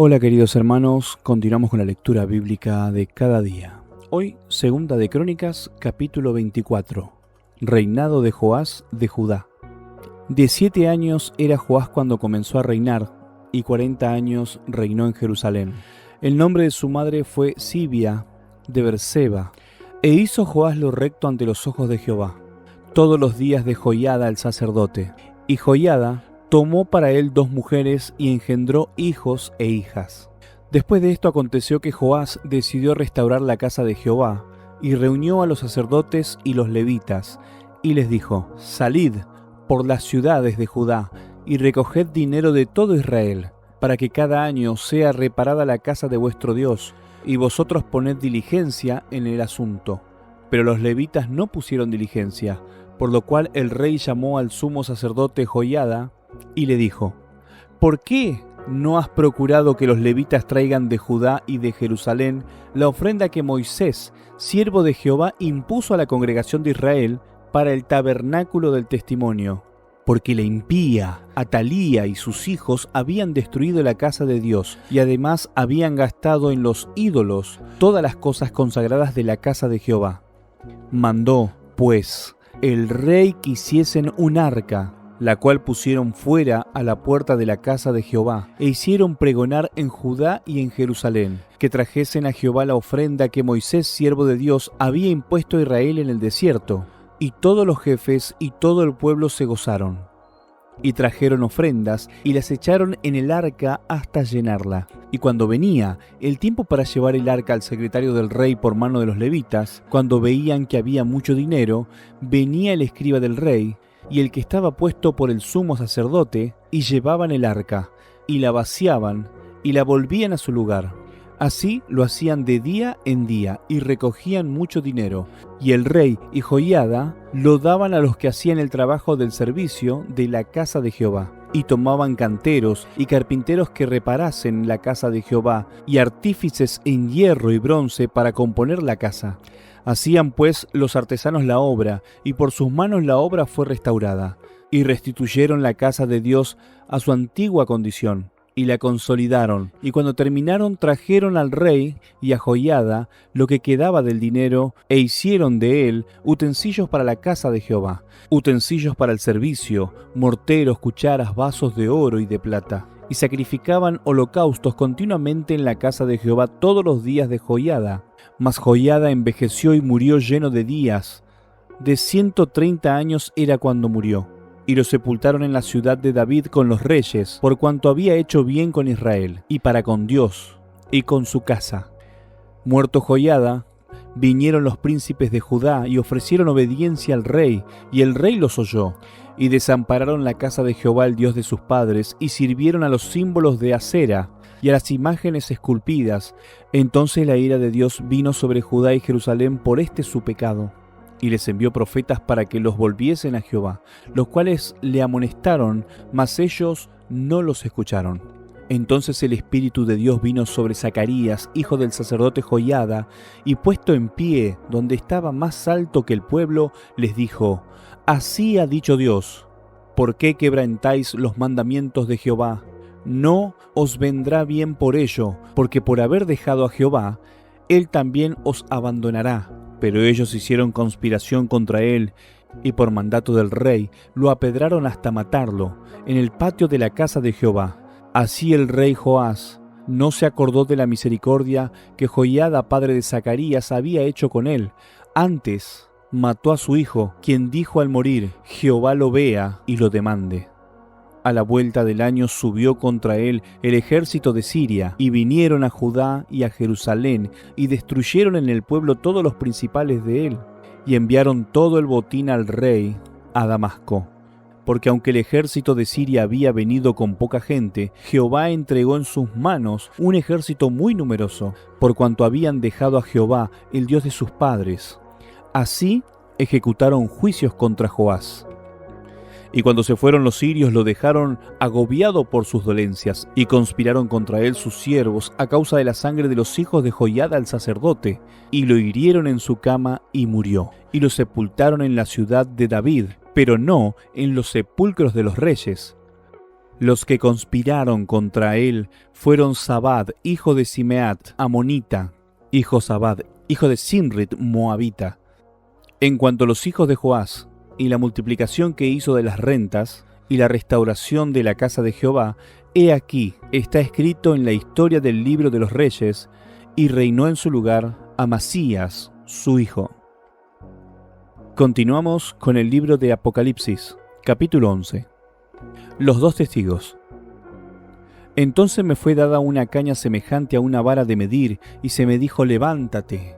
Hola queridos hermanos, continuamos con la lectura bíblica de cada día. Hoy, Segunda de Crónicas, capítulo 24. Reinado de Joás de Judá. 17 años era Joás cuando comenzó a reinar, y 40 años reinó en Jerusalén. El nombre de su madre fue Sibia de Berseba, e hizo Joás lo recto ante los ojos de Jehová, todos los días de Joiada el sacerdote. Y Joiada tomó para él 2 mujeres y engendró hijos e hijas. Después de esto aconteció que Joás decidió restaurar la casa de Jehová, y reunió a los sacerdotes y los levitas, y les dijo: Salid por las ciudades de Judá, y recoged dinero de todo Israel, para que cada año sea reparada la casa de vuestro Dios, y vosotros poned diligencia en el asunto. Pero los levitas no pusieron diligencia, por lo cual el rey llamó al sumo sacerdote Joiada, y le dijo: ¿Por qué no has procurado que los levitas traigan de Judá y de Jerusalén la ofrenda que Moisés, siervo de Jehová, impuso a la congregación de Israel para el tabernáculo del testimonio? Porque la impía, Atalía y sus hijos habían destruido la casa de Dios, y además habían gastado en los ídolos todas las cosas consagradas de la casa de Jehová. Mandó, pues, el rey que hiciesen un arca, la cual pusieron fuera a la puerta de la casa de Jehová, e hicieron pregonar en Judá y en Jerusalén, que trajesen a Jehová la ofrenda que Moisés, siervo de Dios, había impuesto a Israel en el desierto. Y todos los jefes y todo el pueblo se gozaron. Y trajeron ofrendas, y las echaron en el arca hasta llenarla. Y cuando venía el tiempo para llevar el arca al secretario del rey por mano de los levitas, cuando veían que había mucho dinero, venía el escriba del rey, y el que estaba puesto por el sumo sacerdote, y llevaban el arca, y la vaciaban, y la volvían a su lugar. Así lo hacían de día en día, y recogían mucho dinero. Y el rey y Joiada lo daban a los que hacían el trabajo del servicio de la casa de Jehová. Y tomaban canteros y carpinteros que reparasen la casa de Jehová, y artífices en hierro y bronce para componer la casa. Hacían pues los artesanos la obra, y por sus manos la obra fue restaurada. Y restituyeron la casa de Dios a su antigua condición, y la consolidaron. Y cuando terminaron, trajeron al rey y a Joiada lo que quedaba del dinero, e hicieron de él utensilios para la casa de Jehová, utensilios para el servicio, morteros, cucharas, vasos de oro y de plata. Y sacrificaban holocaustos continuamente en la casa de Jehová todos los días de Joiada. Mas Joiada envejeció y murió lleno de días. De 130 años era cuando murió. Y lo sepultaron en la ciudad de David con los reyes, por cuanto había hecho bien con Israel, y para con Dios, y con su casa. Muerto Joiada, vinieron los príncipes de Judá y ofrecieron obediencia al rey, y el rey los oyó. Y desampararon la casa de Jehová, el Dios de sus padres, y sirvieron a los símbolos de Asera y a las imágenes esculpidas. Entonces la ira de Dios vino sobre Judá y Jerusalén por este su pecado. Y les envió profetas para que los volviesen a Jehová, los cuales le amonestaron, mas ellos no los escucharon. Entonces el Espíritu de Dios vino sobre Zacarías, hijo del sacerdote Joiada, y puesto en pie, donde estaba más alto que el pueblo, les dijo: Así ha dicho Dios, ¿por qué quebrantáis los mandamientos de Jehová? No os vendrá bien por ello, porque por haber dejado a Jehová, Él también os abandonará. Pero ellos hicieron conspiración contra él, y por mandato del rey lo apedraron hasta matarlo en el patio de la casa de Jehová. Así el rey Joás no se acordó de la misericordia que Joiada, padre de Zacarías, había hecho con él. Antes mató a su hijo, quien dijo al morir: Jehová lo vea y lo demande. A la vuelta del año subió contra él el ejército de Siria, y vinieron a Judá y a Jerusalén, y destruyeron en el pueblo todos los principales de él, y enviaron todo el botín al rey a Damasco. Porque aunque el ejército de Siria había venido con poca gente, Jehová entregó en sus manos un ejército muy numeroso, por cuanto habían dejado a Jehová, el Dios de sus padres. Así ejecutaron juicios contra Joás. Y cuando se fueron los sirios, lo dejaron agobiado por sus dolencias, y conspiraron contra él sus siervos a causa de la sangre de los hijos de Joiada el sacerdote, y lo hirieron en su cama y murió. Y lo sepultaron en la ciudad de David, pero no en los sepulcros de los reyes. Los que conspiraron contra él fueron Zabad, hijo de Simeat, amonita, hijo Zabad, hijo de Simrit, moabita. En cuanto a los hijos de Joás y la multiplicación que hizo de las rentas y la restauración de la casa de Jehová, he aquí, está escrito en la historia del libro de los reyes, y reinó en su lugar Amasías, su hijo. Continuamos con el libro de Apocalipsis, capítulo 11. Los dos testigos. Entonces me fue dada una caña semejante a una vara de medir, y se me dijo: levántate,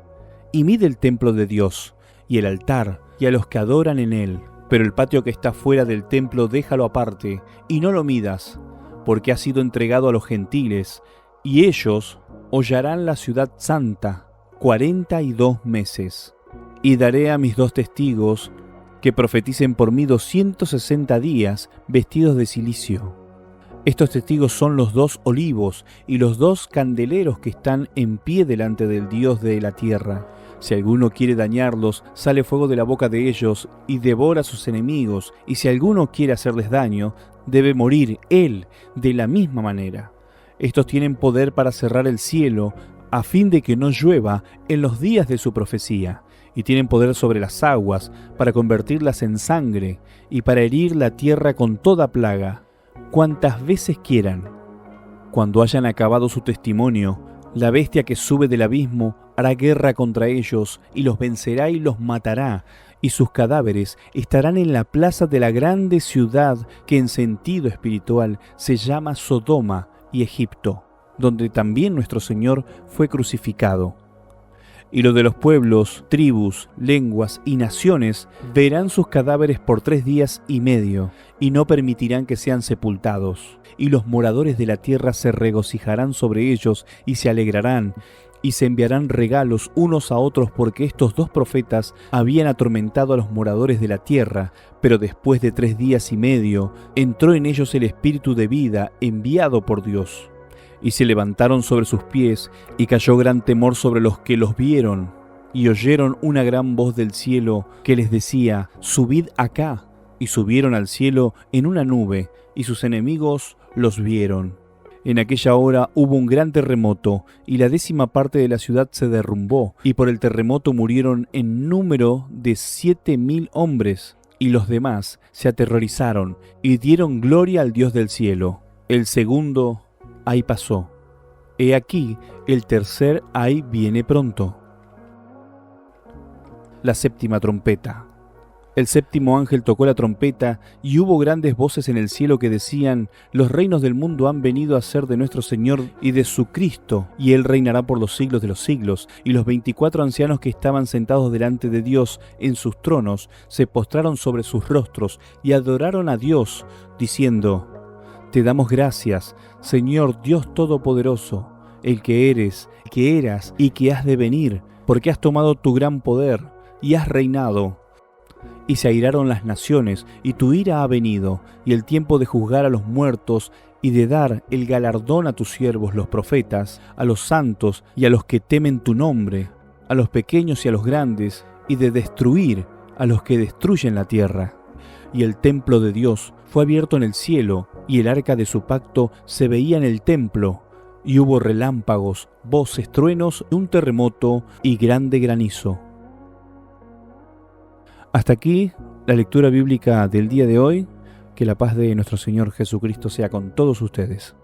y mide el templo de Dios, y el altar, y a los que adoran en él. Pero el patio que está fuera del templo déjalo aparte, y no lo midas, porque ha sido entregado a los gentiles, y ellos hollarán la ciudad santa 42 meses. Y daré a mis dos testigos que profeticen por mí 260 días vestidos de cilicio. Estos testigos son los dos olivos y los dos candeleros que están en pie delante del Dios de la tierra. Si alguno quiere dañarlos, sale fuego de la boca de ellos y devora a sus enemigos, y si alguno quiere hacerles daño, debe morir él de la misma manera. Estos tienen poder para cerrar el cielo, a fin de que no llueva en los días de su profecía, y tienen poder sobre las aguas, para convertirlas en sangre, y para herir la tierra con toda plaga, cuantas veces quieran. Cuando hayan acabado su testimonio, la bestia que sube del abismo hará guerra contra ellos, y los vencerá y los matará, y sus cadáveres estarán en la plaza de la grande ciudad que en sentido espiritual se llama Sodoma y Egipto, donde también nuestro Señor fue crucificado. Y los de los pueblos, tribus, lenguas y naciones verán sus cadáveres por 3 días y medio, y no permitirán que sean sepultados. Y los moradores de la tierra se regocijarán sobre ellos y se alegrarán, y se enviarán regalos unos a otros, porque estos dos profetas habían atormentado a los moradores de la tierra, pero después de 3 días y medio entró en ellos el espíritu de vida enviado por Dios. Y se levantaron sobre sus pies, y cayó gran temor sobre los que los vieron, y oyeron una gran voz del cielo que les decía: subid acá. Y subieron al cielo en una nube, y sus enemigos los vieron. En aquella hora hubo un gran terremoto, y la 10ª parte de la ciudad se derrumbó, y por el terremoto murieron en número de 7,000 hombres, y los demás se aterrorizaron, y dieron gloria al Dios del cielo. El segundo ay pasó. He aquí, el tercer ay viene pronto. La 7ª trompeta. El 7º ángel tocó la trompeta, y hubo grandes voces en el cielo que decían: los reinos del mundo han venido a ser de nuestro Señor y de su Cristo, y Él reinará por los siglos de los siglos. Y los 24 ancianos que estaban sentados delante de Dios en sus tronos se postraron sobre sus rostros y adoraron a Dios, diciendo: te damos gracias, Señor Dios Todopoderoso, el que eres, que eras y que has de venir, porque has tomado tu gran poder y has reinado. Y se airaron las naciones, y tu ira ha venido, y el tiempo de juzgar a los muertos y de dar el galardón a tus siervos los profetas, a los santos y a los que temen tu nombre, a los pequeños y a los grandes, y de destruir a los que destruyen la tierra. Y el templo de Dios fue abierto en el cielo, y el arca de su pacto se veía en el templo, y hubo relámpagos, voces, truenos, un terremoto y grande granizo. Hasta aquí la lectura bíblica del día de hoy. Que la paz de nuestro Señor Jesucristo sea con todos ustedes.